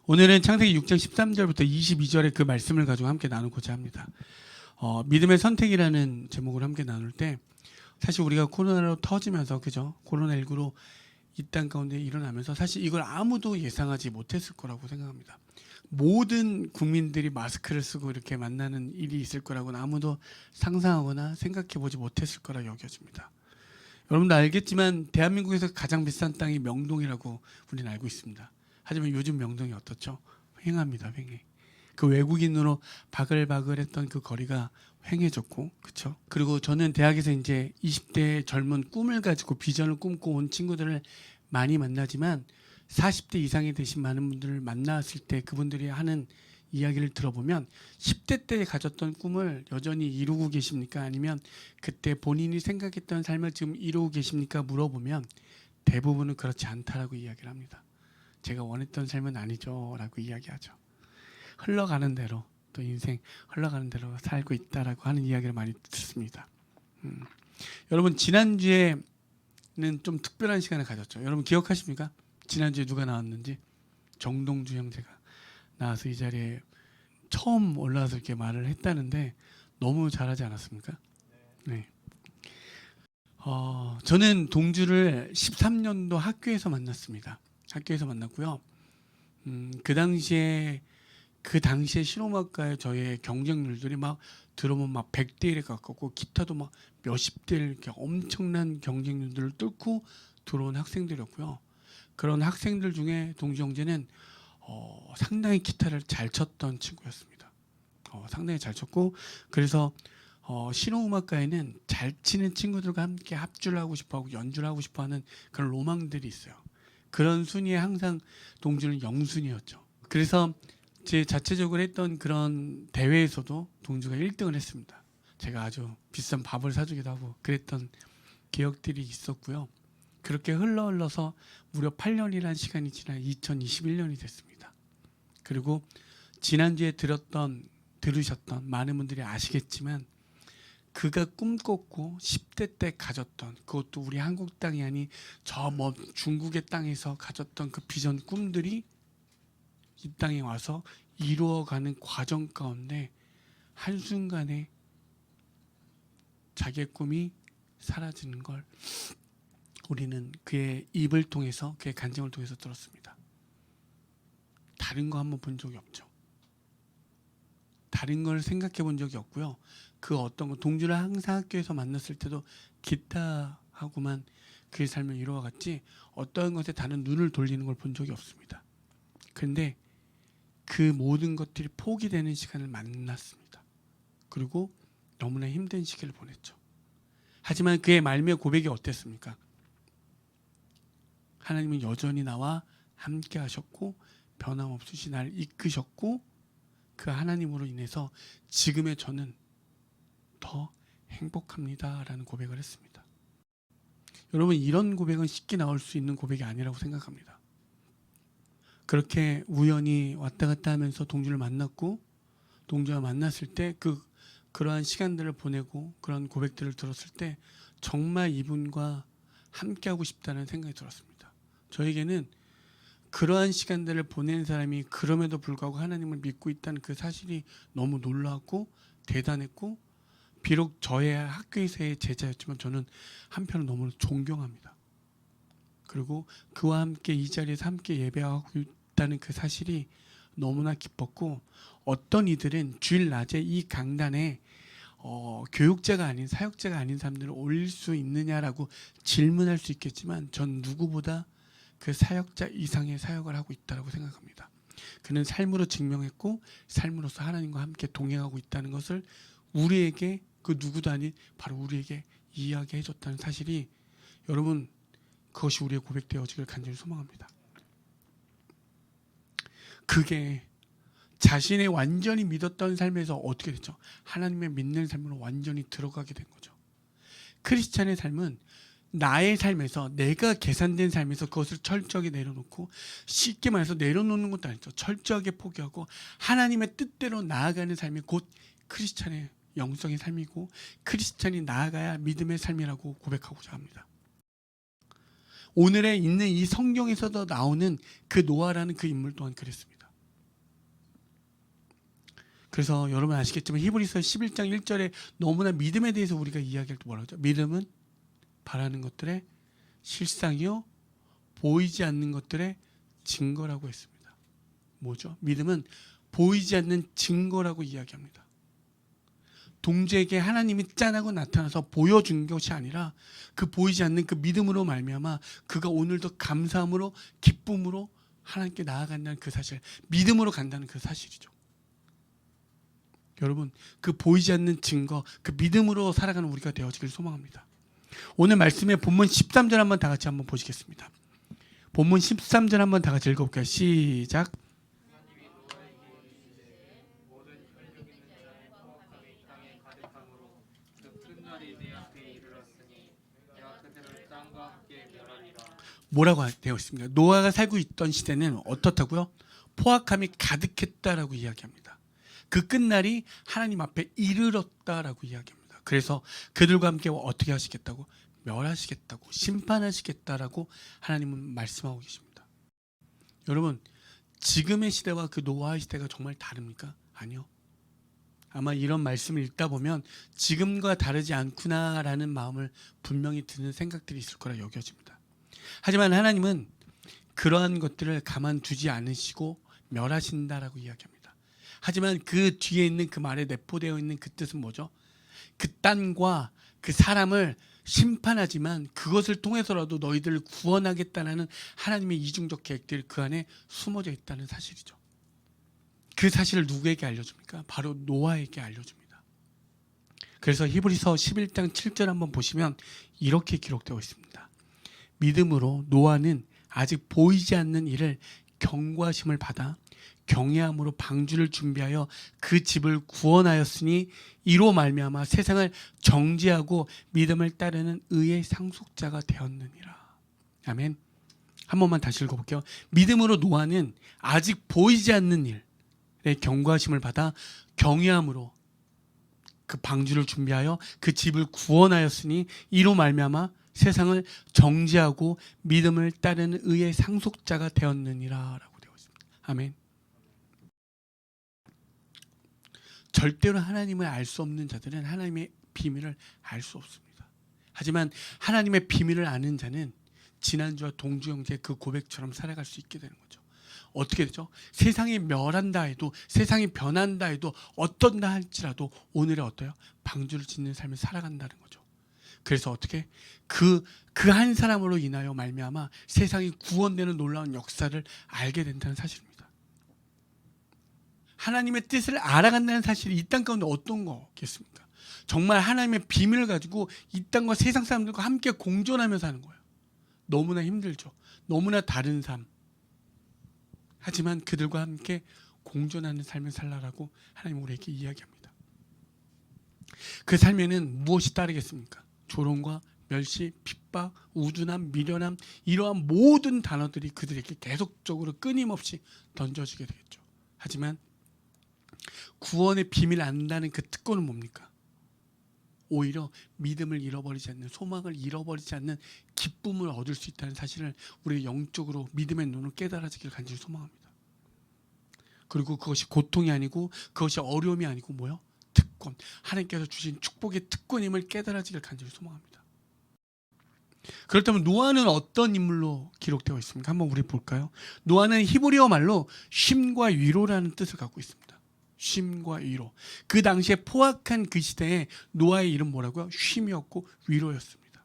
오늘은 창세기 6장 13절부터 22절의 그 말씀을 가지고 함께 나누고자 합니다. 믿음의 선택이라는 제목을 함께 나눌 때 사실 우리가 코로나로 터지면서 그죠? 코로나19로 이 땅 가운데 일어나면서 사실 이걸 아무도 예상하지 못했을 거라고 생각합니다. 모든 국민들이 마스크를 쓰고 이렇게 만나는 일이 있을 거라고는 아무도 상상하거나 생각해 보지 못했을 거라 여겨집니다. 여러분도 알겠지만 대한민국에서 가장 비싼 땅이 명동이라고 우리는 알고 있습니다. 하지만 요즘 명동이 어떻죠? 휑합니다. 휑해. 그 외국인으로 바글바글했던 그 거리가 휑해졌고, 그렇죠? 그리고 저는 대학에서 이제 20대 젊은 꿈을 가지고 비전을 꿈고 온 친구들을 많이 만나지만 40대 이상이 되신 많은 분들을 만났을 때 그분들이 하는 이야기를 들어보면 10대 때 가졌던 꿈을 여전히 이루고 계십니까? 아니면 그때 본인이 생각했던 삶을 지금 이루고 계십니까? 물어보면 대부분은 그렇지 않다라고 이야기를 합니다. 제가 원했던 삶은 아니죠 라고 이야기하죠. 흘러가는 대로 또 인생 흘러가는 대로 살고 있다라고 하는 이야기를 많이 듣습니다. 여러분 지난주에는 좀 특별한 시간을 가졌죠. 여러분 기억하십니까? 지난주에 누가 나왔는지? 정동주 형제가 나와서 이 자리에 처음 올라와서 이렇게 말을 했다는데 너무 잘하지 않았습니까? 네. 저는 동주를 13년도 학교에서 만났습니다. 학교에서 만났고요. 그 당시에 실용음악과의 저의 경쟁률들이 막 들어오면 막 100대 1에 가깝고 기타도 막 몇십 대 1 이렇게 엄청난 경쟁률들을 뚫고 들어온 학생들이었고요. 그런 학생들 중에 동주 형제는 상당히 기타를 잘 쳤던 친구였습니다. 상당히 잘 쳤고 그래서 실용음악과에는 잘 치는 친구들과 함께 합주를 하고 싶어하고 연주를 하고 싶어하는 그런 로망들이 있어요. 그런 순위에 항상 동주는 영순위였죠. 그래서 제 자체적으로 했던 그런 대회에서도 동주가 1등을 했습니다. 제가 아주 비싼 밥을 사주기도 하고 그랬던 기억들이 있었고요. 그렇게 흘러서 무려 8년이라는 시간이 지나 2021년이 됐습니다. 그리고 지난주에 들으셨던 많은 분들이 아시겠지만 그가 꿈꿨고 10대 때 가졌던 그것도 우리 한국 땅이 아닌 저 먼 중국의 땅에서 가졌던 그 비전 꿈들이 이 땅에 와서 이루어가는 과정 가운데 한순간에 자기의 꿈이 사라지는 걸 우리는 그의 입을 통해서 그의 간증을 통해서 들었습니다. 다른 거 한번 본 적이 없죠. 다른 걸 생각해 본 적이 없고요. 그 어떤 거 동주를 항상 학교에서 만났을 때도 기타하고만 그의 삶을 이루어갔지 어떤 것에 다른 눈을 돌리는 걸 본 적이 없습니다. 그런데 그 모든 것들이 포기되는 시간을 만났습니다. 그리고 너무나 힘든 시기를 보냈죠. 하지만 그의 말미의 고백이 어땠습니까? 하나님은 여전히 나와 함께 하셨고 변함없이 날 이끄셨고 그 하나님으로 인해서 지금의 저는 더 행복합니다 라는 고백을 했습니다. 여러분 이런 고백은 쉽게 나올 수 있는 고백이 아니라고 생각합니다. 그렇게 우연히 왔다 갔다 하면서 동주를 만났고 동주와 만났을 때 그러한 시간들을 보내고 그런 고백들을 들었을 때 정말 이분과 함께하고 싶다는 생각이 들었습니다. 저에게는 그러한 시간들을 보낸 사람이 그럼에도 불구하고 하나님을 믿고 있다는 그 사실이 너무 놀라웠고 대단했고 비록 저의 학교에서의 제자였지만 저는 한편으로 너무 존경합니다. 그리고 그와 함께 이 자리에서 함께 예배하고 있다는 그 사실이 너무나 기뻤고 어떤 이들은 주일 낮에 이 강단에 교육자가 아닌 사역자가 아닌 사람들을 올릴 수 있느냐라고 질문할 수 있겠지만 전 누구보다 그 사역자 이상의 사역을 하고 있다고 생각합니다. 그는 삶으로 증명했고 삶으로서 하나님과 함께 동행하고 있다는 것을 우리에게 그 누구도 아닌 바로 우리에게 이야기해 줬다는 사실이 여러분 그것이 우리의 고백되어지길 간절히 소망합니다. 그게 자신의 완전히 믿었던 삶에서 어떻게 됐죠? 하나님의 믿는 삶으로 완전히 들어가게 된 거죠. 크리스찬의 삶은 나의 삶에서 내가 계산된 삶에서 그것을 철저하게 내려놓고 쉽게 말해서 내려놓는 것도 아니죠. 철저하게 포기하고 하나님의 뜻대로 나아가는 삶이 곧 크리스찬의 영성의 삶이고 크리스찬이 나아가야 믿음의 삶이라고 고백하고자 합니다. 오늘에 있는 이 성경에서도 나오는 그 노아라는 그 인물 또한 그랬습니다. 그래서 여러분 아시겠지만 히브리서 11장 1절에 너무나 믿음에 대해서 우리가 이야기할 때 뭐라고 하죠? 믿음은 바라는 것들의 실상이요 보이지 않는 것들의 증거라고 했습니다. 뭐죠? 믿음은 보이지 않는 증거라고 이야기합니다. 동지에게 하나님이 짠하고 나타나서 보여준 것이 아니라 그 보이지 않는 그 믿음으로 말미암아 그가 오늘도 감사함으로 기쁨으로 하나님께 나아간다는 그 사실, 믿음으로 간다는 그 사실이죠. 여러분, 그 보이지 않는 증거, 그 믿음으로 살아가는 우리가 되어지길 소망합니다. 오늘 말씀의 본문 13절 한번 다 같이 한번 보시겠습니다. 본문 13절 한번 다 같이 읽어볼게요. 시작. 뭐라고 되어 있습니까? 노아가 살고 있던 시대는 어떻다고요? 포악함이 가득했다라고 이야기합니다. 그 끝날이 하나님 앞에 이르렀다라고 이야기합니다. 그래서 그들과 함께 어떻게 하시겠다고? 멸하시겠다고, 심판하시겠다라고 하나님은 말씀하고 계십니다. 여러분, 지금의 시대와 그 노아의 시대가 정말 다릅니까? 아니요. 아마 이런 말씀을 읽다 보면 지금과 다르지 않구나라는 마음을 분명히 드는 생각들이 있을 거라 여겨집니다. 하지만 하나님은 그러한 것들을 가만두지 않으시고 멸하신다라고 이야기합니다. 하지만 그 뒤에 있는 그 말에 내포되어 있는 그 뜻은 뭐죠? 그 땅과 그 사람을 심판하지만 그것을 통해서라도 너희들을 구원하겠다는 하나님의 이중적 계획들이 그 안에 숨어져 있다는 사실이죠. 그 사실을 누구에게 알려줍니까? 바로 노아에게 알려줍니다. 그래서 히브리서 11장 7절 한번 보시면 이렇게 기록되어 있습니다. 믿음으로 노아는 아직 보이지 않는 일을 경고하심을 받아 경외함으로 방주를 준비하여 그 집을 구원하였으니 이로 말미암아 세상을 정죄하고 믿음을 따르는 의의 상속자가 되었느니라. 아멘. 한 번만 다시 읽어볼게요. 믿음으로 노아는 아직 보이지 않는 일에 경고하심을 받아 경외함으로 그 방주를 준비하여 그 집을 구원하였으니 이로 말미암아 세상을 정죄하고 믿음을 따르는 의의 상속자가 되었느니라 라고 되어 있습니다. 아멘. 절대로 하나님을 알 수 없는 자들은 하나님의 비밀을 알 수 없습니다. 하지만 하나님의 비밀을 아는 자는 지난주와 동주 형제의 그 고백처럼 살아갈 수 있게 되는 거죠. 어떻게 되죠? 세상이 멸한다 해도, 세상이 변한다 해도, 어떤다 할지라도 오늘의 어때요? 방주를 짓는 삶을 살아간다는 거죠. 그래서 어떻게 그 한 사람으로 인하여 말미암아 세상이 구원되는 놀라운 역사를 알게 된다는 사실입니다. 하나님의 뜻을 알아간다는 사실이 이 땅 가운데 어떤 거겠습니까? 정말 하나님의 비밀을 가지고 이 땅과 세상 사람들과 함께 공존하며 사는 거예요. 너무나 힘들죠. 너무나 다른 삶. 하지만 그들과 함께 공존하는 삶을 살라라고 하나님 우리에게 이야기합니다. 그 삶에는 무엇이 따르겠습니까? 조롱과 멸시, 핍박, 우둔함, 미련함, 이러한 모든 단어들이 그들에게 계속적으로 끊임없이 던져지게 되겠죠. 하지만 구원의 비밀을 안다는 그 특권은 뭡니까? 오히려 믿음을 잃어버리지 않는, 소망을 잃어버리지 않는 기쁨을 얻을 수 있다는 사실을 우리가 영적으로 믿음의 눈을 깨달아지길 간절히 소망합니다. 그리고 그것이 고통이 아니고 그것이 어려움이 아니고 뭐요? 특권, 하나님께서 주신 축복의 특권임을 깨달아지길 간절히 소망합니다. 그렇다면 노아는 어떤 인물로 기록되어 있습니까? 한번 우리 볼까요? 노아는 히브리어 말로 쉼과 위로라는 뜻을 갖고 있습니다. 쉼과 위로. 그 당시에 포악한 그 시대에 노아의 이름 뭐라고요? 쉼이었고 위로였습니다.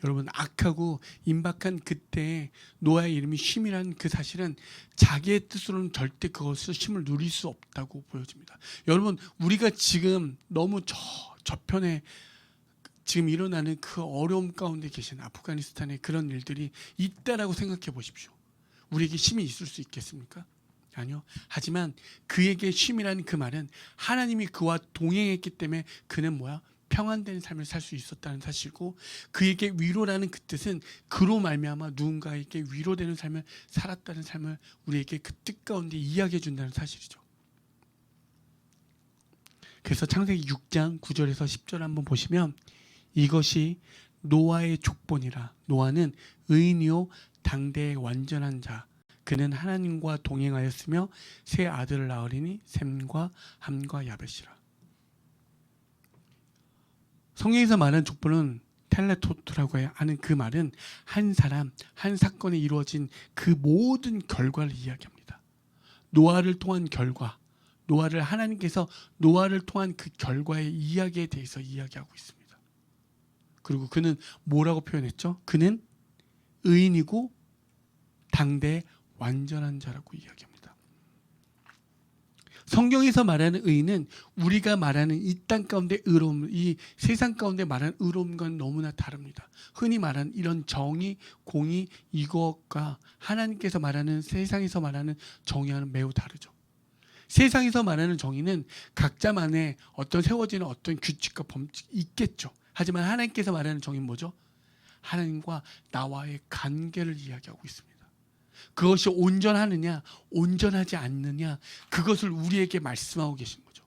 여러분, 악하고 임박한 그때에 노아의 이름이 쉼이라는 그 사실은 자기의 뜻으로는 절대 그것을 쉼을 누릴 수 없다고 보여집니다. 여러분, 우리가 지금 너무 저편에 지금 일어나는 그 어려움 가운데 계신 아프가니스탄의 그런 일들이 있다라고 생각해 보십시오. 우리에게 쉼이 있을 수 있겠습니까? 아니요. 하지만 그에게 쉼이라는 그 말은 하나님이 그와 동행했기 때문에 그는 뭐야? 평안된 삶을 살 수 있었다는 사실이고, 그에게 위로라는 그 뜻은 그로 말미암아 누군가에게 위로되는 삶을 살았다는 삶을 우리에게 그 뜻 가운데 이야기해 준다는 사실이죠. 그래서 창세기 6장 9절에서 10절 한번 보시면 이것이 노아의 족본이라. 노아는 의인이요 당대의 완전한 자, 그는 하나님과 동행하였으며 세 아들을 낳으리니 셈과 함과 야벳이라. 성경에서 말하는 족보는 텔레토트라고 하는 그 말은 한 사람, 한 사건에 이루어진 그 모든 결과를 이야기합니다. 노아를 통한 결과, 하나님께서 노아를 통한 그 결과의 이야기에 대해서 이야기하고 있습니다. 그리고 그는 뭐라고 표현했죠? 그는 의인이고 당대의 완전한 자라고 이야기합니다. 성경에서 말하는 의인은 우리가 말하는 이 땅 가운데 의로움, 이 세상 가운데 말하는 의로움과는 너무나 다릅니다. 흔히 말하는 이런 정의, 공의, 이것과 하나님께서 말하는 세상에서 말하는 정의와는 매우 다르죠. 세상에서 말하는 정의는 각자만의 어떤 세워지는 어떤 규칙과 법칙이 있겠죠. 하지만 하나님께서 말하는 정의는 뭐죠? 하나님과 나와의 관계를 이야기하고 있습니다. 그것이 온전하느냐 온전하지 않느냐 그것을 우리에게 말씀하고 계신 거죠.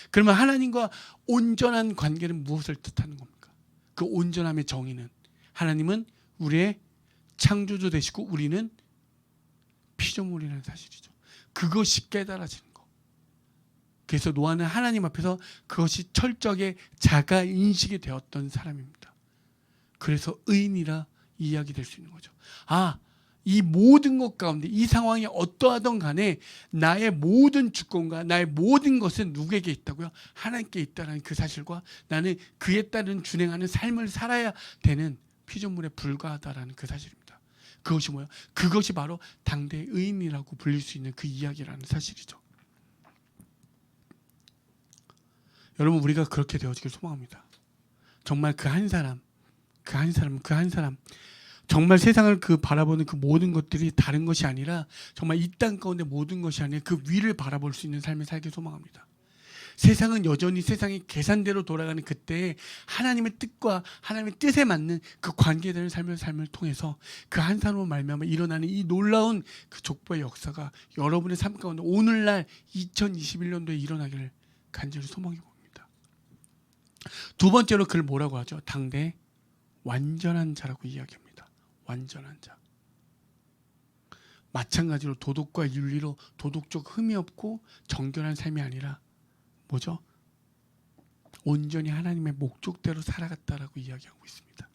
그러면 하나님과 온전한 관계는 무엇을 뜻하는 겁니까? 그 온전함의 정의는 하나님은 우리의 창조주 되시고 우리는 피조물이라는 사실이죠. 그것이 깨달아지는 거. 그래서 노아는 하나님 앞에서 그것이 철저하게 자가 인식이 되었던 사람입니다. 그래서 의인이라 이야기될 수 있는 거죠. 이 모든 것 가운데 이 상황이 어떠하든 간에 나의 모든 주권과 나의 모든 것은 누구에게 있다고요? 하나님께 있다는 그 사실과 나는 그에 따른 준행하는 삶을 살아야 되는 피조물에 불과하다라는 그 사실입니다. 그것이 뭐예요? 그것이 바로 당대의 의인이라고 불릴 수 있는 그 이야기라는 사실이죠. 여러분 우리가 그렇게 되어지길 소망합니다. 정말 그 한 사람 정말 세상을 바라보는 그 모든 것들이 다른 것이 아니라 정말 이 땅 가운데 모든 것이 아니라 그 위를 바라볼 수 있는 삶을 살길 소망합니다. 세상은 여전히 세상이 계산대로 돌아가는 그때에 하나님의 뜻과 하나님의 뜻에 맞는 그 관계되는 삶을 통해서 그 한 사람으로 말미암아 일어나는 이 놀라운 그 족보의 역사가 여러분의 삶 가운데 오늘날 2021년도에 일어나기를 간절히 소망해 봅니다. 두 번째로 그를 뭐라고 하죠? 당대의 완전한 자라고 이야기합니다. 완전한 자. 마찬가지로 도덕과 윤리로 도덕적 흠이 없고 정결한 삶이 아니라 뭐죠? 온전히 하나님의 목적대로 살아갔다라고 이야기하고 있습니다.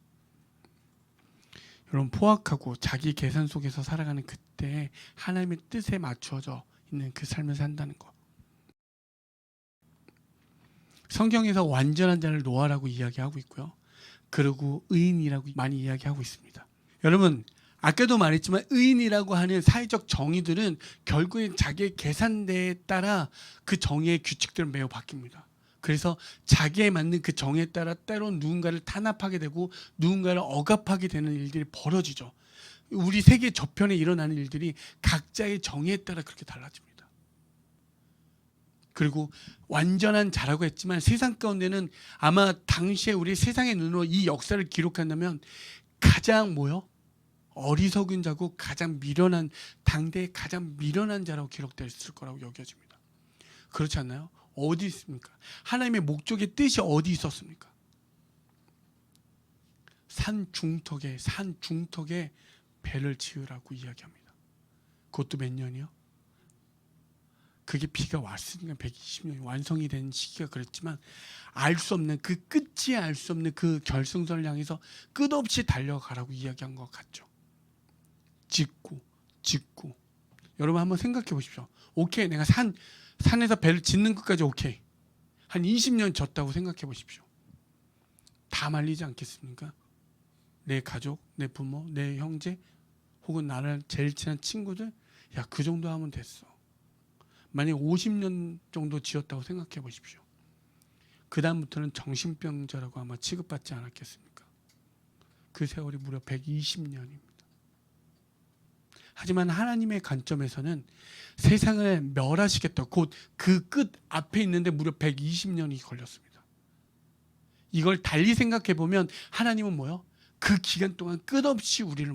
여러분 포악하고 자기 계산 속에서 살아가는 그때 하나님의 뜻에 맞추어져 있는 그 삶을 산다는 것. 성경에서 완전한 자를 노아라고 이야기하고 있고요. 그리고 의인이라고 많이 이야기하고 있습니다. 여러분 아까도 말했지만 의인이라고 하는 사회적 정의들은 결국엔 자기의 계산대에 따라 그 정의의 규칙들은 매우 바뀝니다. 그래서 자기에 맞는 그 정의에 따라 때론 누군가를 탄압하게 되고 누군가를 억압하게 되는 일들이 벌어지죠. 우리 세계 저편에 일어나는 일들이 각자의 정의에 따라 그렇게 달라집니다. 그리고 완전한 자라고 했지만 세상 가운데는 아마 당시에 우리 세상의 눈으로 이 역사를 기록한다면 가장 어리석은 자고 가장 미련한 당대의 가장 미련한 자라고 기록됐을 거라고 여겨집니다. 그렇지 않나요? 어디 있습니까? 하나님의 목적의 뜻이 어디 있었습니까? 산 중턱에 배를 지으라고 이야기합니다. 그것도 몇 년이요? 그게 비가 왔으니까 120년이 완성이 된 시기가 그랬지만 알 수 없는 그 끝이 알 수 없는 그 결승선을 향해서 끝없이 달려가라고 이야기한 것 같죠. 짓고 여러분 한번 생각해 보십시오. 오케이 내가 산에서 배를 짓는 것까지 오케이 한 20년 졌다고 생각해 보십시오. 다 말리지 않겠습니까? 내 가족, 내 부모, 내 형제 혹은 나를 제일 친한 친구들 야 그 정도 하면 됐어. 만약 50년 정도 지었다고 생각해 보십시오. 그 다음부터는 정신병자라고 아마 취급받지 않았겠습니까? 그 세월이 무려 120년입니다. 하지만 하나님의 관점에서는 세상을 멸하시겠다. 곧 그 끝 앞에 있는데 무려 120년이 걸렸습니다. 이걸 달리 생각해 보면 하나님은 그 기간 동안 끝없이 우리를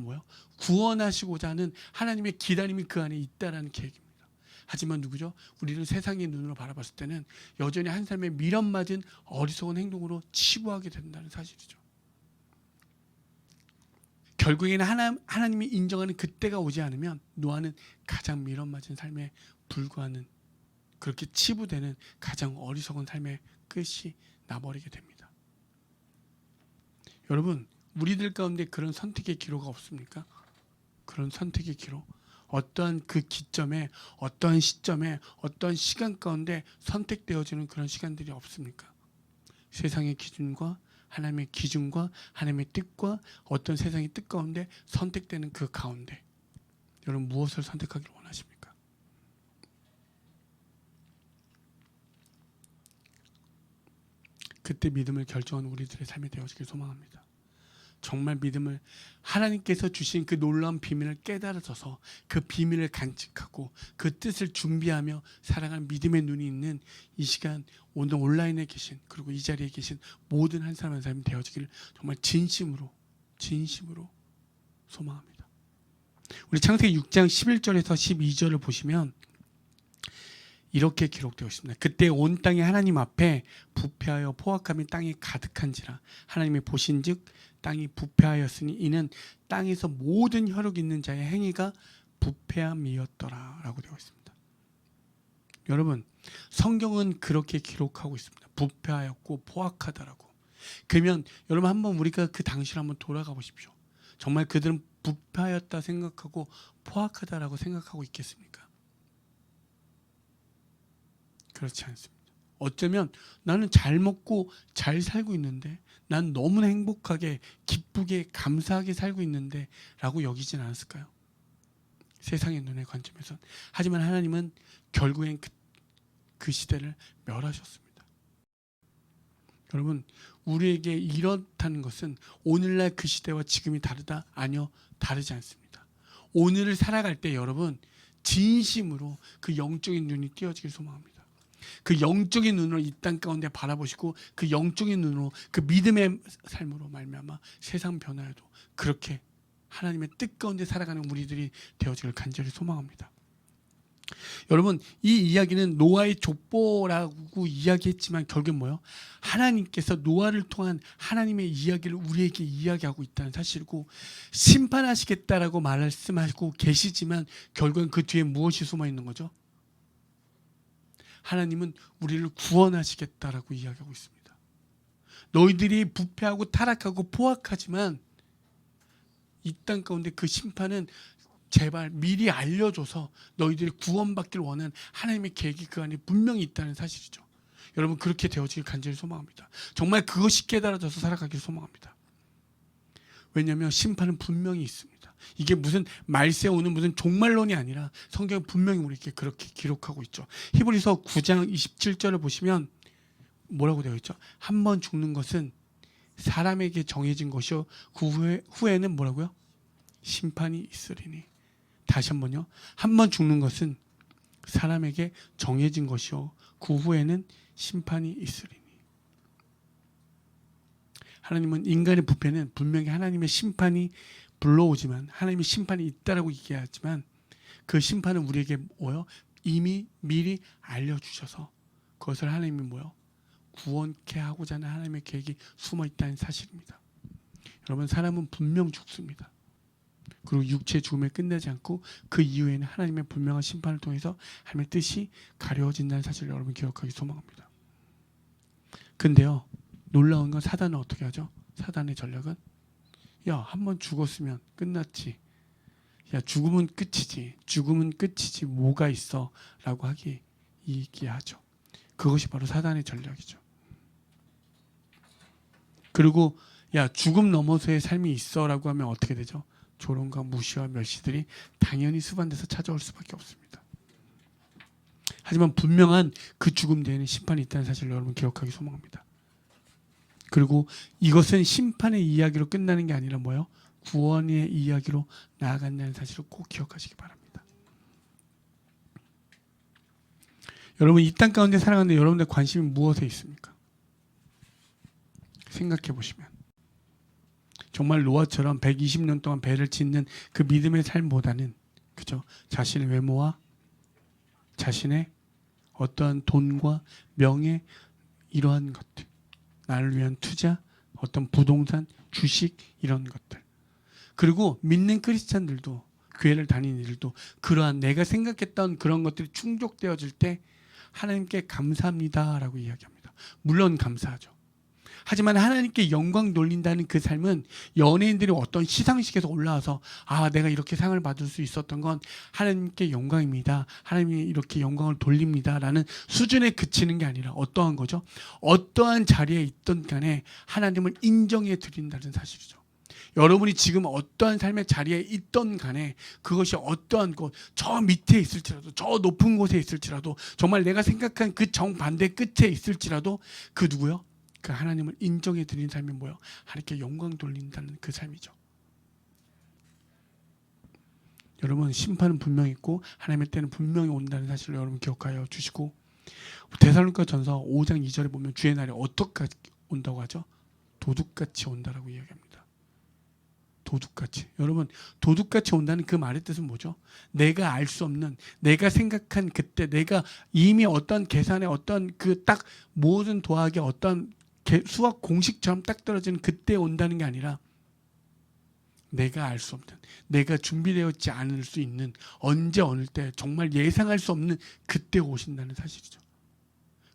구원하시고자 하는 하나님의 기다림이 그 안에 있다라는 계획입니다. 하지만 누구죠? 우리는 세상의 눈으로 바라봤을 때는 여전히 한 사람의 미련 맞은 어리석은 행동으로 치부하게 된다는 사실이죠. 결국에는 하나님이 인정하는 그때가 오지 않으면 노아는 가장 미련맞은 삶에 불과하는, 그렇게 치부되는 가장 어리석은 삶의 끝이 나버리게 됩니다. 여러분, 우리들 가운데 그런 선택의 기로가 없습니까? 그런 선택의 기로, 어떠한 그 기점에, 어떠한 시점에, 어떠한 시간 가운데 선택되어지는 그런 시간들이 없습니까? 세상의 기준과 하나님의 기준과 하나님의 뜻과 어떤 세상의 뜻 가운데 선택되는 그 가운데 여러분 무엇을 선택하기를 원하십니까? 그때 믿음을 결정한 우리들의 삶이 되어지길 소망합니다. 정말 믿음을, 하나님께서 주신 그 놀라운 비밀을 깨달아져서 그 비밀을 간직하고 그 뜻을 준비하며 살아가는 믿음의 눈이 있는 이 시간, 오늘 온라인에 계신 그리고 이 자리에 계신 모든 한 사람 한 사람이 되어지기를 정말 진심으로 소망합니다. 우리 창세기 6장 11절에서 12절을 보시면 이렇게 기록되어 있습니다. 그때 온 땅이 하나님 앞에 부패하여 포악함이 땅에 가득한지라 하나님이 보신즉 땅이 부패하였으니 이는 땅에서 모든 혈육 있는 자의 행위가 부패함이었더라 라고 되어 있습니다. 여러분, 성경은 그렇게 기록하고 있습니다. 부패하였고 포악하다라고. 그러면 여러분 한번 우리가 그 당시를 한번 돌아가 보십시오. 정말 그들은 부패하였다 생각하고 포악하다라고 생각하고 있겠습니까? 그렇지 않습니다. 어쩌면 나는 잘 먹고 잘 살고 있는데, 난 너무나 행복하게 기쁘게 감사하게 살고 있는데 라고 여기진 않았을까요? 세상의 눈의 관점에선. 하지만 하나님은 결국엔 그 시대를 멸하셨습니다. 여러분, 우리에게 이렇다는 것은 오늘날 그 시대와 지금이 다르다? 아니요, 다르지 않습니다. 오늘을 살아갈 때 여러분 진심으로 그 영적인 눈이 띄어지길 소망합니다. 그 영적인 눈으로 이 땅 가운데 바라보시고 그 영적인 눈으로 그 믿음의 삶으로 말미암아 세상 변화에도 그렇게 하나님의 뜻 가운데 살아가는 우리들이 되어지길 간절히 소망합니다. 여러분, 이 이야기는 노아의 족보라고 이야기했지만 결국은 뭐예요? 하나님께서 노아를 통한 하나님의 이야기를 우리에게 이야기하고 있다는 사실이고, 심판하시겠다라고 말씀하시고 계시지만 결국은 그 뒤에 무엇이 숨어 있는 거죠? 하나님은 우리를 구원하시겠다라고 이야기하고 있습니다. 너희들이 부패하고 타락하고 포악하지만 이 땅 가운데 그 심판은 제발 미리 알려줘서 너희들이 구원받길 원하는 하나님의 계획이 그 안에 분명히 있다는 사실이죠. 여러분, 그렇게 되어지길 간절히 소망합니다. 정말 그것이 깨달아져서 살아가길 소망합니다. 왜냐하면 심판은 분명히 있습니다. 이게 무슨 말세에 오는 무슨 종말론이 아니라 성경은 분명히 우리에게 그렇게 기록하고 있죠. 히브리서 9장 27절을 보시면 뭐라고 되어 있죠? 한 번 죽는 것은 사람에게 정해진 것이요 그 후에는 뭐라고요? 심판이 있으리니. 다시 한번요. 한 번 죽는 것은 사람에게 정해진 것이요 그 후에는 심판이 있으리니. 하나님은 인간의 부패는 분명히 하나님의 심판이 불러오지만, 하나님의 심판이 있다라고 얘기하지만 그 심판은 우리에게 뭐요? 이미 미리 알려주셔서 그것을 하나님이 뭐요? 구원케 하고자 하는 하나님의 계획이 숨어 있다는 사실입니다. 여러분, 사람은 분명 죽습니다. 그리고 육체의 죽음에 끝나지 않고 그 이후에는 하나님의 분명한 심판을 통해서 하나님의 뜻이 가려진다는 사실을 여러분 기억하기 소망합니다. 근데요, 놀라운 건 사단은 어떻게 하죠? 사단의 전략은 야, 한번 죽었으면 끝났지. 야, 죽으면 끝이지. 죽으면 끝이지. 뭐가 있어? 라고 얘기하죠. 그것이 바로 사단의 전략이죠. 그리고 야, 죽음 넘어서의 삶이 있어 라고 하면 어떻게 되죠? 조롱과 무시와 멸시들이 당연히 수반돼서 찾아올 수밖에 없습니다. 하지만 분명한 그 죽음 뒤에는 심판이 있다는 사실을 여러분 기억하기 소망합니다. 그리고 이것은 심판의 이야기로 끝나는 게 아니라 뭐예요? 구원의 이야기로 나아간다는 사실을 꼭 기억하시기 바랍니다. 여러분, 이 땅 가운데 살아가는데 여러분의 관심이 무엇에 있습니까? 생각해 보시면 정말 노아처럼 120년 동안 배를 짓는 그 믿음의 삶보다는, 그죠? 자신의 외모와 자신의 어떠한 돈과 명예, 이러한 것들, 나를 위한 투자, 어떤 부동산, 주식, 이런 것들, 그리고 믿는 크리스찬들도 교회를 다니는 이들도 그러한 내가 생각했던 그런 것들이 충족되어질 때 하나님께 감사합니다라고 이야기합니다. 물론 감사하죠. 하지만 하나님께 영광 돌린다는 그 삶은 연예인들이 어떤 시상식에서 올라와서 내가 이렇게 상을 받을 수 있었던 건 하나님께 영광입니다. 하나님이 이렇게 영광을 돌립니다라는 수준에 그치는 게 아니라 어떠한 거죠? 어떠한 자리에 있던 간에 하나님을 인정해 드린다는 사실이죠. 여러분이 지금 어떠한 삶의 자리에 있던 간에 그것이 어떠한 곳, 저 밑에 있을지라도 저 높은 곳에 있을지라도 정말 내가 생각한 그 정반대 끝에 있을지라도 그 누구요? 그 하나님을 인정해 드리는 삶이 뭐예요? 하나님께 영광 돌린다는 그 삶이죠. 여러분 심판은 분명히 있고 하나님의 때는 분명히 온다는 사실을 여러분 기억하여 주시고 데살로니가 전서 5장 2절에 보면 주의 날이 어떻게 온다고 하죠? 도둑같이 온다라고 이야기합니다. 도둑같이. 여러분 도둑같이 온다는 그 말의 뜻은 뭐죠? 내가 알 수 없는 내가 생각한 그때 내가 이미 어떤 계산에 어떤 그 딱 모든 도학의 어떤 수학 공식처럼 딱 떨어지는 그때 온다는 게 아니라 내가 알 수 없는 내가 준비되어 있지 않을 수 있는 언제 어느 때 정말 예상할 수 없는 그때 오신다는 사실이죠.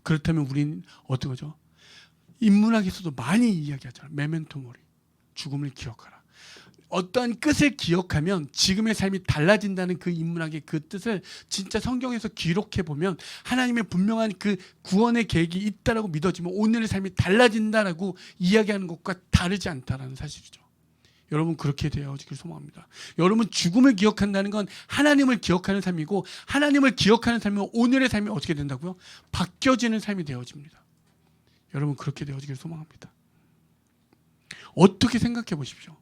그렇다면 우리는 어떤 거죠? 인문학에서도 많이 이야기하잖아요. 메멘토 모리. 죽음을 기억하라. 어떠한 끝을 기억하면 지금의 삶이 달라진다는 그 인문학의 그 뜻을 진짜 성경에서 기록해 보면 하나님의 분명한 그 구원의 계획이 있다라고 믿어지면 오늘의 삶이 달라진다라고 이야기하는 것과 다르지 않다라는 사실이죠. 여러분 그렇게 되어지길 소망합니다. 여러분 죽음을 기억한다는 건 하나님을 기억하는 삶이고 하나님을 기억하는 삶은 오늘의 삶이 어떻게 된다고요? 바뀌어지는 삶이 되어집니다. 여러분 그렇게 되어지길 소망합니다. 어떻게 생각해 보십시오.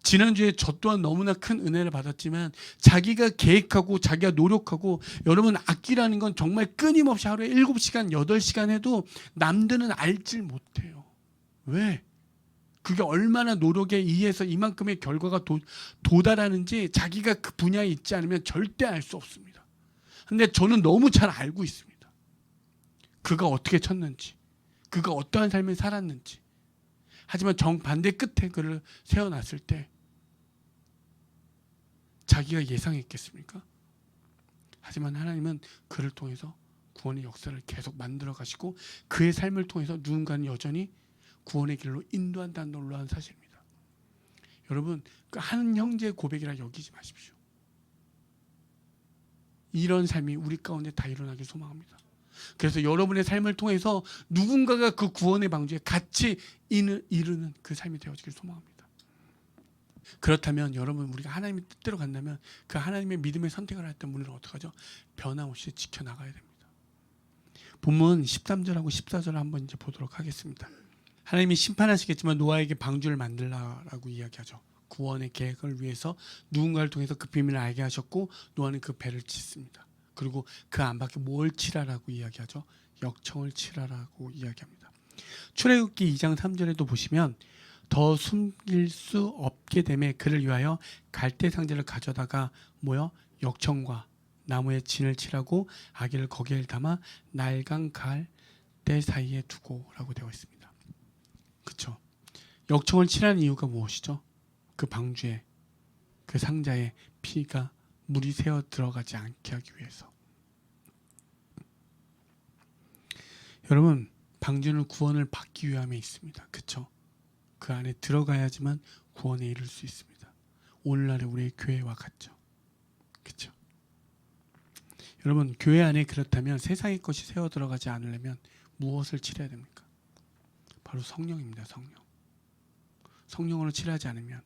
지난주에 저 또한 너무나 큰 은혜를 받았지만 자기가 계획하고 자기가 노력하고 여러분 악기라는 건 정말 끊임없이 하루에 7시간 8시간 해도 남들은 알질 못해요. 왜? 그게 얼마나 노력에 의해서 이만큼의 결과가 도달하는지 자기가 그 분야에 있지 않으면 절대 알 수 없습니다. 근데 저는 너무 잘 알고 있습니다. 그가 어떻게 쳤는지 그가 어떠한 삶을 살았는지. 하지만 정반대 끝에 그를 세워놨을 때 자기가 예상했겠습니까? 하지만 하나님은 그를 통해서 구원의 역사를 계속 만들어 가시고 그의 삶을 통해서 누군가는 여전히 구원의 길로 인도한다는 놀라운 사실입니다. 여러분 그 한 형제의 고백이라 여기지 마십시오. 이런 삶이 우리 가운데 다 일어나길 소망합니다. 그래서 여러분의 삶을 통해서 누군가가 그 구원의 방주에 같이 이르는 그 삶이 되어지길 소망합니다. 그렇다면 여러분 우리가 하나님의 뜻대로 간다면 그 하나님의 믿음의 선택을 할 때 우리는 어떡하죠? 변함없이 지켜나가야 됩니다. 본문 13절하고 14절을 한번 이제 보도록 하겠습니다. 하나님이 심판하시겠지만 노아에게 방주를 만들라라고 이야기하죠. 구원의 계획을 위해서 누군가를 통해서 그 비밀을 알게 하셨고 노아는 그 배를 짓습니다. 그리고 그 안팎에 뭘 칠하라고 이야기하죠? 역청을 칠하라고 이야기합니다. 출애굽기 2장 3절에도 보시면 더 숨길 수 없게 됨에 그를 위하여 갈대 상자를 가져다가 역청과 나무에 진을 칠하고 아기를 거기에 담아 날강 갈대 사이에 두고라고 되어 있습니다. 그렇죠? 역청을 칠하는 이유가 무엇이죠? 그 방주에 그 상자에 피가 물이 새어 들어가지 않게 하기 위해서. 여러분 방주는 구원을 받기 위함에 있습니다. 그렇죠? 그 안에 들어가야지만 구원에 이를 수 있습니다. 오늘날의 우리의 교회와 같죠. 그렇죠? 여러분 교회 안에 그렇다면 세상의 것이 새어 들어가지 않으려면 무엇을 칠해야 됩니까? 바로 성령입니다. 성령으로 칠하지 않으면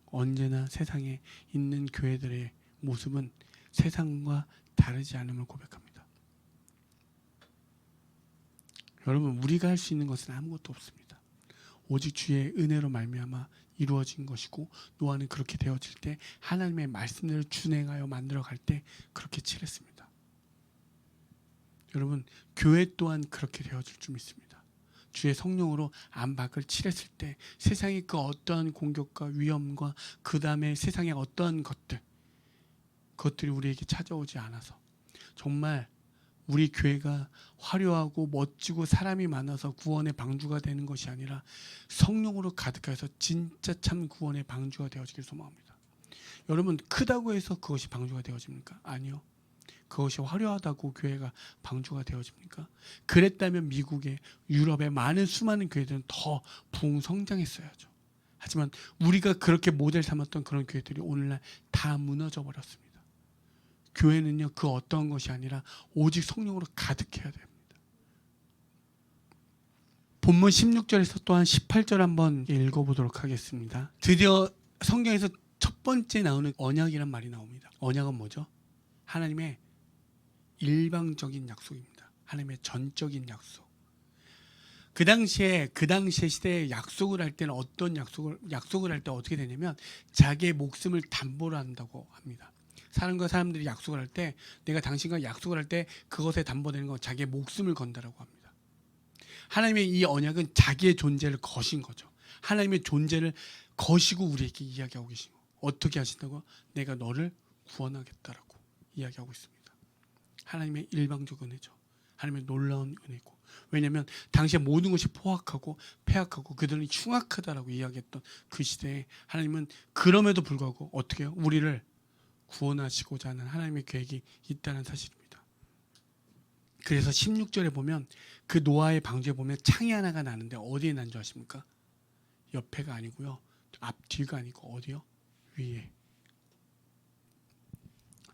언제나 세상에 있는 교회들의 모습은 세상과 다르지 않음을 고백합니다. 여러분 우리가 할 수 있는 것은 아무것도 없습니다. 오직 주의 은혜로 말미암아 이루어진 것이고 노아는 그렇게 되어질 때 하나님의 말씀들을 준행하여 만들어갈 때 그렇게 칠했습니다. 여러분 교회 또한 그렇게 되어질 줄 믿습니다. 주의 성령으로 안팎을 칠했을 때 세상의 그 어떠한 공격과 위험과 그 다음에 세상의 어떠한 그것들이 우리에게 찾아오지 않아서 정말 우리 교회가 화려하고 멋지고 사람이 많아서 구원의 방주가 되는 것이 아니라 성령으로 가득해서 진짜 참 구원의 방주가 되어지길 소망합니다. 여러분, 크다고 해서 그것이 방주가 되어집니까? 아니요. 그것이 화려하다고 교회가 방주가 되어집니까? 그랬다면 미국의, 유럽의 많은 수많은 교회들은 더 부흥 성장했어야죠. 하지만 우리가 그렇게 모델 삼았던 그런 교회들이 오늘날 다 무너져 버렸습니다. 교회는요, 그 어떠한 것이 아니라 오직 성령으로 가득해야 됩니다. 본문 16절에서 또한 18절 한번 읽어보도록 하겠습니다. 드디어 성경에서 첫 번째 나오는 언약이란 말이 나옵니다. 언약은 뭐죠? 하나님의 일방적인 약속입니다. 하나님의 전적인 약속. 그 당시에 시대에 약속을 할 때는 어떤 약속을 할 때 어떻게 되냐면 자기의 목숨을 담보로 한다고 합니다. 사람과 사람들이 약속을 할 때, 내가 당신과 약속을 할 때 그것에 담보되는 건 자기의 목숨을 건다라고 합니다. 하나님의 이 언약은 자기의 존재를 거신 거죠. 하나님의 존재를 거시고 우리에게 이야기하고 계신 거. 어떻게 하신다고? 내가 너를 구원하겠다라고 이야기하고 있습니다. 하나님의 일방적 은혜죠. 하나님의 놀라운 은혜고. 왜냐하면 당시에 모든 것이 포악하고 폐악하고 그들은 흉악하다라고 이야기했던 그 시대에 하나님은 그럼에도 불구하고 어떻게 해요? 우리를 구원하시고자 하는 하나님의 계획이 있다는 사실입니다. 그래서 16절에 보면 그 노아의 방주에 보면 창이 하나가 나는데 어디에 난 줄 아십니까? 옆에가 아니고요. 앞뒤가 아니고 어디요? 위에.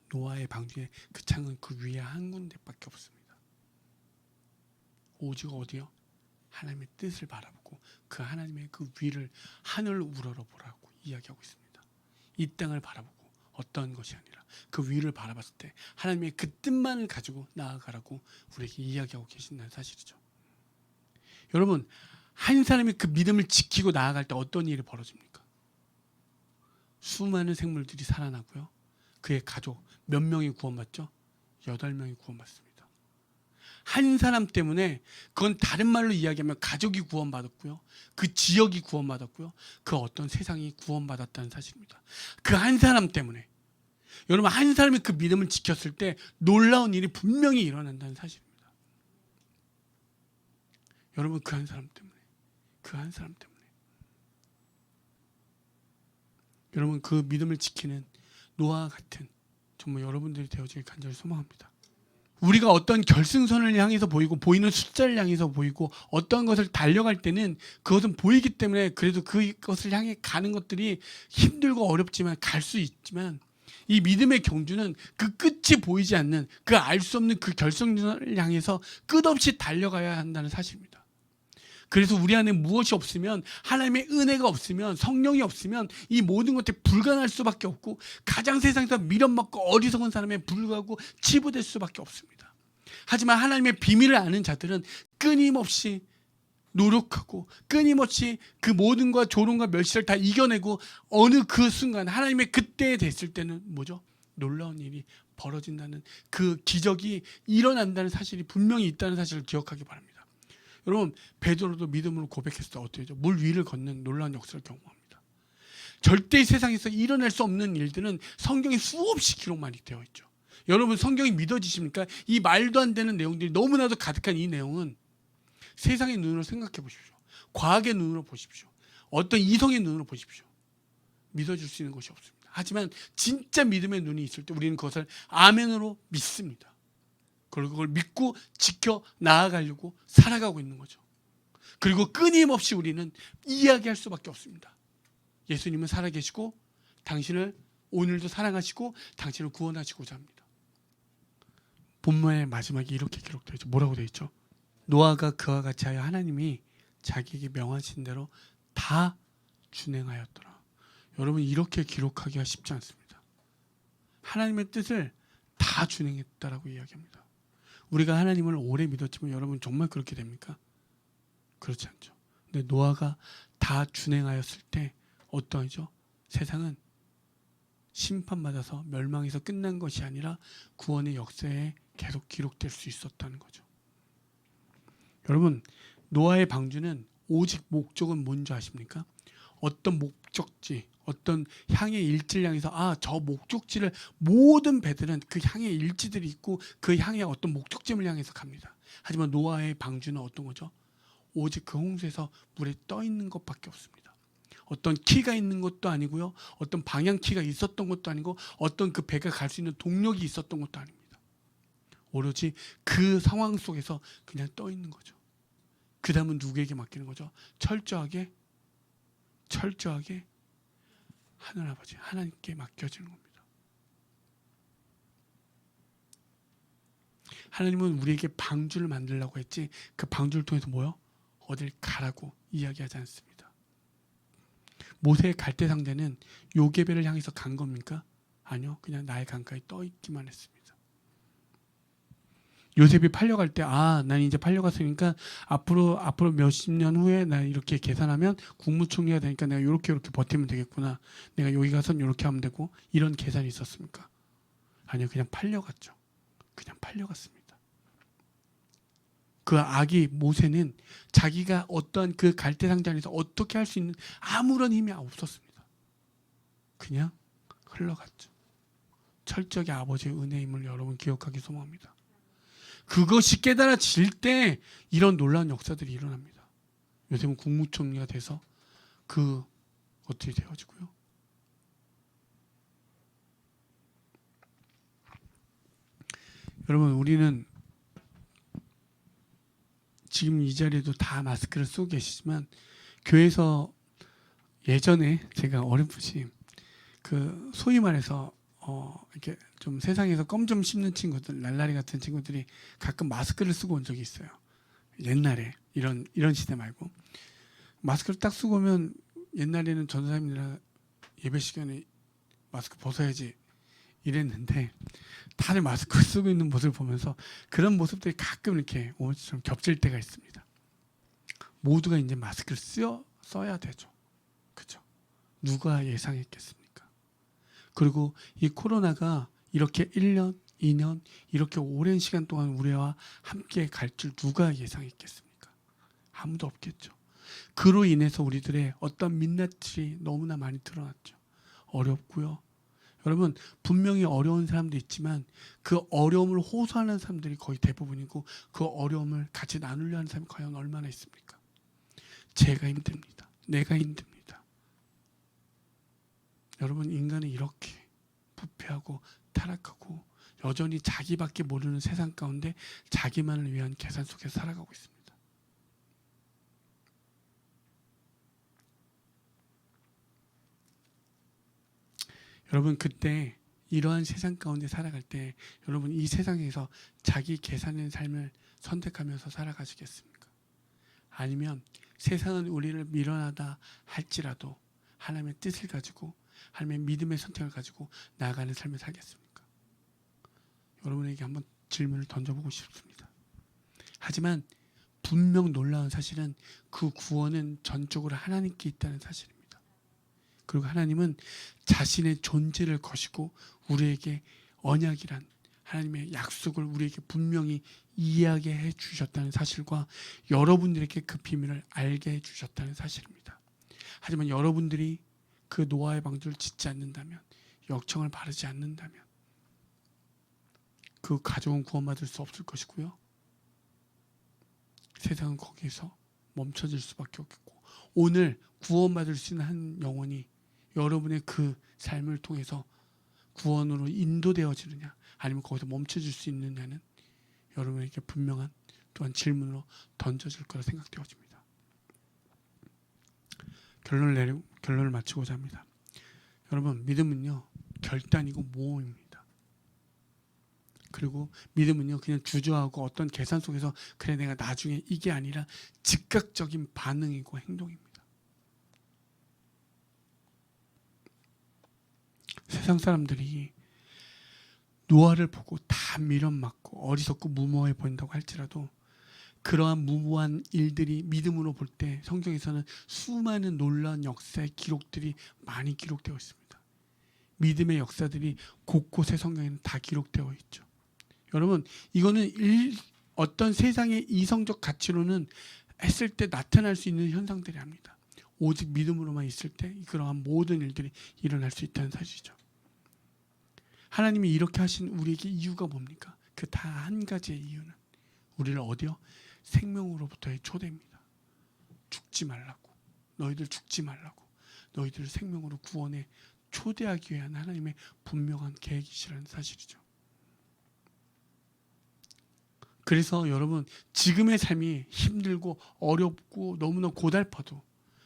노아의 방주에 그 창은 그 위에 한 군데밖에 없습니다. 오직 어디요? 하나님의 뜻을 바라보고 그 하나님의 그 위를 하늘을 우러러보라고 이야기하고 있습니다. 이 땅을 바라보고 어떤 것이 아니라 그 위를 바라봤을 때 하나님의 그 뜻만을 가지고 나아가라고 우리에게 이야기하고 계신다는 사실이죠. 여러분, 한 사람이 그 믿음을 지키고 나아갈 때 어떤 일이 벌어집니까? 수많은 생물들이 살아나고요. 그의 가족 몇 명이 구원받죠? 8명이 구원받습니다. 한 사람 때문에, 그건 다른 말로 이야기하면 가족이 구원받았고요. 그 지역이 구원받았고요. 그 어떤 세상이 구원받았다는 사실입니다. 그 한 사람 때문에. 여러분, 한 사람이 그 믿음을 지켰을 때 놀라운 일이 분명히 일어난다는 사실입니다. 여러분, 그 한 사람 때문에. 그 한 사람 때문에. 여러분, 그 믿음을 지키는 노아와 같은 정말 여러분들이 되어지길 간절히 소망합니다. 우리가 어떤 결승선을 향해서 보이는 숫자를 향해서 보이고 어떤 것을 달려갈 때는 그것은 보이기 때문에 그래도 그것을 향해 가는 것들이 힘들고 어렵지만 갈 수 있지만, 이 믿음의 경주는 그 끝이 보이지 않는, 그 알 수 없는 그 결승선을 향해서 끝없이 달려가야 한다는 사실입니다. 그래서 우리 안에 무엇이 없으면, 하나님의 은혜가 없으면, 성령이 없으면 이 모든 것들이 불가능할 수밖에 없고, 가장 세상에서 미련받고 어리석은 사람에 불과하고 치부될 수밖에 없습니다. 하지만 하나님의 비밀을 아는 자들은 끊임없이 노력하고 끊임없이 그 모든과 조롱과 멸시를 다 이겨내고 어느 그 순간 하나님의 그때에 됐을 때는 뭐죠? 놀라운 일이 벌어진다는, 그 기적이 일어난다는 사실이 분명히 있다는 사실을 기억하기 바랍니다. 여러분, 베드로도 믿음으로 고백했을 때 어떻게 되죠? 물 위를 걷는 놀라운 역사를 경험합니다. 절대 세상에서 일어날 수 없는 일들은 성경에 수없이 기록만 되어 있죠. 여러분, 성경이 믿어지십니까? 이 말도 안 되는 내용들이 너무나도 가득한 이 내용은 세상의 눈으로 생각해 보십시오. 과학의 눈으로 보십시오. 어떤 이성의 눈으로 보십시오. 믿어줄 수 있는 것이 없습니다. 하지만 진짜 믿음의 눈이 있을 때 우리는 그것을 아멘으로 믿습니다. 그리고 그걸 믿고 지켜 나아가려고 살아가고 있는 거죠. 그리고 끊임없이 우리는 이야기할 수밖에 없습니다. 예수님은 살아계시고 당신을 오늘도 사랑하시고 당신을 구원하시고자 합니다. 본문의 마지막에 이렇게 기록되어 있죠. 뭐라고 되어 있죠? 노아가 그와 같이 하여 하나님이 자기에게 명하신 대로 다 준행하였더라. 여러분, 이렇게 기록하기가 쉽지 않습니다. 하나님의 뜻을 다 준행했다라고 이야기합니다. 우리가 하나님을 오래 믿었지만 여러분, 정말 그렇게 됩니까? 그렇지 않죠. 근데 노아가 다 준행하였을 때 어떠하죠? 세상은 심판받아서 멸망해서 끝난 것이 아니라 구원의 역사에 계속 기록될 수 있었다는 거죠. 여러분, 노아의 방주는 오직 목적은 뭔지 아십니까? 어떤 목적지, 어떤 향의 일지를 향해서 저 목적지를 모든 배들은 그 향의 일지들이 있고 그 향의 어떤 목적지를 향해서 갑니다. 하지만 노아의 방주는 어떤 거죠? 오직 그 홍수에서 물에 떠 있는 것밖에 없습니다. 어떤 키가 있는 것도 아니고요. 어떤 방향 키가 있었던 것도 아니고 어떤 그 배가 갈 수 있는 동력이 있었던 것도 아닙니다. 오로지 그 상황 속에서 그냥 떠 있는 거죠. 그 다음은 누구에게 맡기는 거죠? 철저하게 하늘 아버지 하나님께 맡겨지는 겁니다. 하나님은 우리에게 방주를 만들려고 했지 그 방주를 통해서 뭐요? 어딜 가라고 이야기하지 않습니다. 모세의 갈대 상대는 요게벨을 향해서 간 겁니까? 아니요. 그냥 나의 강가에 떠 있기만 했습니다. 요셉이 팔려갈 때 난 이제 팔려갔으니까 앞으로 몇십 년 후에 나 이렇게 계산하면 국무총리가 되니까 내가 이렇게 버티면 되겠구나. 내가 여기 가서는 이렇게 하면 되고 이런 계산이 있었습니까? 아니요. 그냥 팔려갔죠. 그냥 팔려갔습니다. 그 아기 모세는 자기가 어떠한 그 갈대 상자 안에서 어떻게 할 수 있는 아무런 힘이 없었습니다. 그냥 흘러갔죠. 철저하게 아버지의 은혜임을 여러분 기억하기 소망합니다. 그것이 깨달아질 때 이런 놀라운 역사들이 일어납니다. 요새는 국무총리가 돼서 어떻게 되어지고요. 여러분 우리는 지금 이 자리에도 다 마스크를 쓰고 계시지만 교회에서 예전에 제가 어렴풋이 소위 말해서 이렇게 좀 세상에서 껌 좀 씹는 친구들, 날라리 같은 친구들이 가끔 마스크를 쓰고 온 적이 있어요. 옛날에 이런 시대 말고 마스크를 딱 쓰고 오면 옛날에는 전도사님이나 예배 시간에 마스크 벗어야지 이랬는데 다들 마스크 쓰고 있는 모습을 보면서 그런 모습들이 가끔 이렇게 오늘처럼 겹칠 때가 있습니다. 모두가 이제 마스크를 써야 되죠. 그렇죠? 누가 예상했겠습니까? 그리고 이 코로나가 이렇게 1년, 2년 이렇게 오랜 시간 동안 우리와 함께 갈 줄 누가 예상했겠습니까? 아무도 없겠죠. 그로 인해서 우리들의 어떤 민낯이 너무나 많이 드러났죠. 어렵고요. 여러분 분명히 어려운 사람도 있지만 그 어려움을 호소하는 사람들이 거의 대부분이고 그 어려움을 같이 나누려 하는 사람이 과연 얼마나 있습니까? 제가 힘듭니다. 내가 힘듭니다. 여러분 인간은 이렇게 부패하고 타락하고 여전히 자기밖에 모르는 세상 가운데 자기만을 위한 계산 속에서 살아가고 있습니다. 여러분 그때 이러한 세상 가운데 살아갈 때 여러분 이 세상에서 자기 계산의 삶을 선택하면서 살아가시겠습니까? 아니면 세상은 우리를 밀어나다 할지라도 하나님의 뜻을 가지고 하나님의 믿음의 선택을 가지고 나아가는 삶을 살겠습니까? 여러분에게 한번 질문을 던져보고 싶습니다. 하지만 분명 놀라운 사실은 그 구원은 전적으로 하나님께 있다는 사실입니다. 그리고 하나님은 자신의 존재를 거시고 우리에게 언약이란 하나님의 약속을 우리에게 분명히 이해하게 해 주셨다는 사실과 여러분들에게 그 비밀을 알게 해 주셨다는 사실입니다. 하지만 여러분들이 그 노아의 방주를 짓지 않는다면, 역청을 바르지 않는다면 그 가족은 구원받을 수 없을 것이고요. 세상은 거기에서 멈춰질 수밖에 없겠고, 오늘 구원받을 수 있는 한 영혼이 여러분의 그 삶을 통해서 구원으로 인도되어지느냐 아니면 거기서 멈춰질 수 있느냐는 여러분에게 분명한 또한 질문으로 던져질 거라 생각되어집니다. 결론을 마치고자 합니다. 여러분 믿음은요 결단이고 모험입니다. 그리고 믿음은요 그냥 주저하고 어떤 계산 속에서 그래 내가 나중에 이게 아니라 즉각적인 반응이고 행동입니다. 세상 사람들이 노아를 보고 다 미련맞고 어리석고 무모해 보인다고 할지라도 그러한 무모한 일들이 믿음으로 볼 때 성경에서는 수많은 놀라운 역사의 기록들이 많이 기록되어 있습니다. 믿음의 역사들이 곳곳에 성경에는 다 기록되어 있죠. 여러분 이거는 어떤 세상의 이성적 가치로는 했을 때 나타날 수 있는 현상들이 아닙니다. 오직 믿음으로만 있을 때 그러한 모든 일들이 일어날 수 있다는 사실이죠. 하나님이 이렇게 하신 우리에게 이유가 뭡니까? 그 다 한 가지의 이유는 우리를 어디요? 생명으로부터의 초대입니다. 죽지 말라고. 너희들 죽지 말라고. 너희들을 생명으로 구원에 초대하기 위한 하나님의 분명한 계획이시라는 사실이죠. 그래서 여러분 지금의 삶이 힘들고 어렵고 너무나 고달퍼도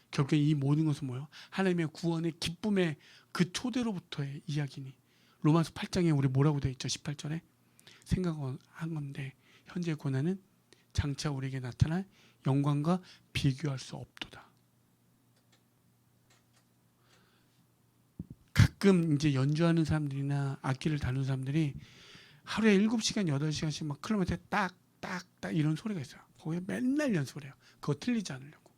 결국에 이 모든 것은 뭐예요? 하나님의 구원의 기쁨의 그 초대로부터의 이야기니 로마서 8장에 우리 뭐라고 되어 있죠? 18절에 생각한 건데 현재 고난은 장차 우리에게 나타날 영광과 비교할 수 없도다. 가끔 이제 연주하는 사람들이나 악기를 다루는 사람들이 하루에 7시간, 8시간씩 막 클럽한테 딱딱딱 이런 소리가 있어요. 거기에 맨날 연습을 해요. 그거 틀리지 않으려고.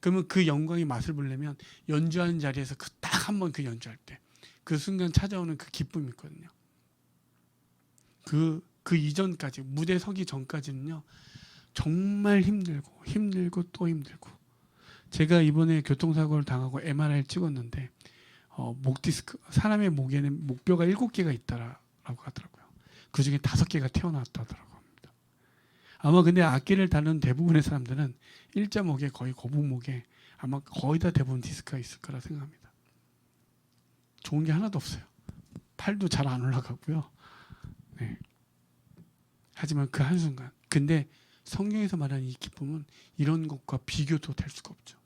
그러면 그 영광의 맛을 보려면 연주하는 자리에서 그 딱 한 번 그 연주할 때 그 순간 찾아오는 그 기쁨이 있거든요. 그 이전까지 무대 서기 전까지는요 정말 힘들고 또 힘들고 제가 이번에 교통사고를 당하고 MRI를 찍었는데 목 디스크 사람의 목에는 목뼈가 7개가 있다라고 하더라고요. 그 중에 5개가 튀어나왔다고 합니다. 아마 근데 악기를 다루는 대부분의 사람들은 일자목에 거의 거북목에 아마 거의 다 대부분 디스크가 있을 거라 생각합니다. 좋은 게 하나도 없어요. 팔도 잘 안 올라가고요. 네. 하지만 그 한순간 근데 성경에서 말하는 이 기쁨은 이런 것과 비교도 될 수가 없죠.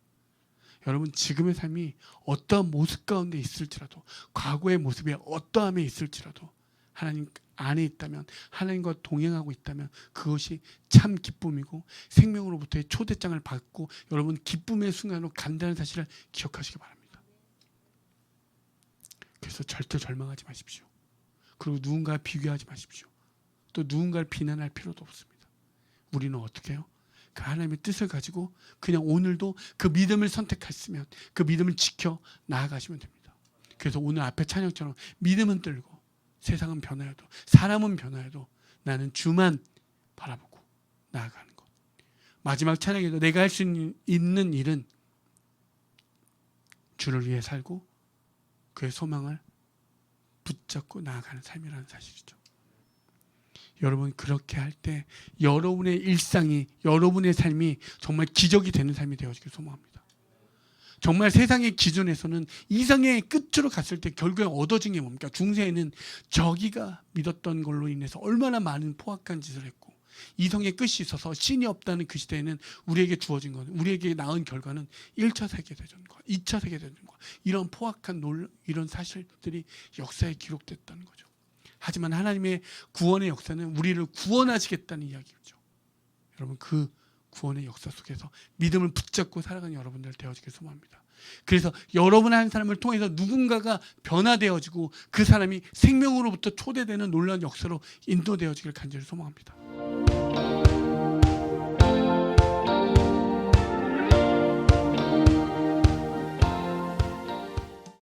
여러분 지금의 삶이 어떠한 모습 가운데 있을지라도 과거의 모습이 어떠함에 있을지라도 하나님 안에 있다면 하나님과 동행하고 있다면 그것이 참 기쁨이고 생명으로부터의 초대장을 받고 여러분 기쁨의 순간으로 간다는 사실을 기억하시기 바랍니다. 그래서 절대 절망하지 마십시오. 그리고 누군가와 비교하지 마십시오. 또 누군가를 비난할 필요도 없습니다. 우리는 어떻게 해요? 그 하나님의 뜻을 가지고 그냥 오늘도 그 믿음을 선택했으면 그 믿음을 지켜 나아가시면 됩니다. 그래서 오늘 앞에 찬양처럼 믿음은 들고 세상은 변화해도 사람은 변화해도 나는 주만 바라보고 나아가는 것. 마지막 찬양에도 내가 할 수 있는 일은 주를 위해 살고 그의 소망을 붙잡고 나아가는 삶이라는 사실이죠. 여러분 그렇게 할 때 여러분의 일상이 여러분의 삶이 정말 기적이 되는 삶이 되어지길 소망합니다. 정말 세상의 기준에서는 이상의 끝으로 갔을 때 결국에 얻어진 게 뭡니까? 중세에는 저기가 믿었던 걸로 인해서 얼마나 많은 포악한 짓을 했고 이성의 끝이 있어서 신이 없다는 그 시대에는 우리에게 주어진 것은 우리에게 낳은 결과는 1차 세계대전과 2차 세계대전과 이런 포악한 이런 사실들이 역사에 기록됐다는 거죠. 하지만 하나님의 구원의 역사는 우리를 구원하시겠다는 이야기죠. 여러분 그 구원의 역사 속에서 믿음을 붙잡고 살아가는 여러분들 되어지길 소망합니다. 그래서 여러분 한 사람을 통해서 누군가가 변화되어지고 그 사람이 생명으로부터 초대되는 놀라운 역사로 인도되어지길 간절히 소망합니다.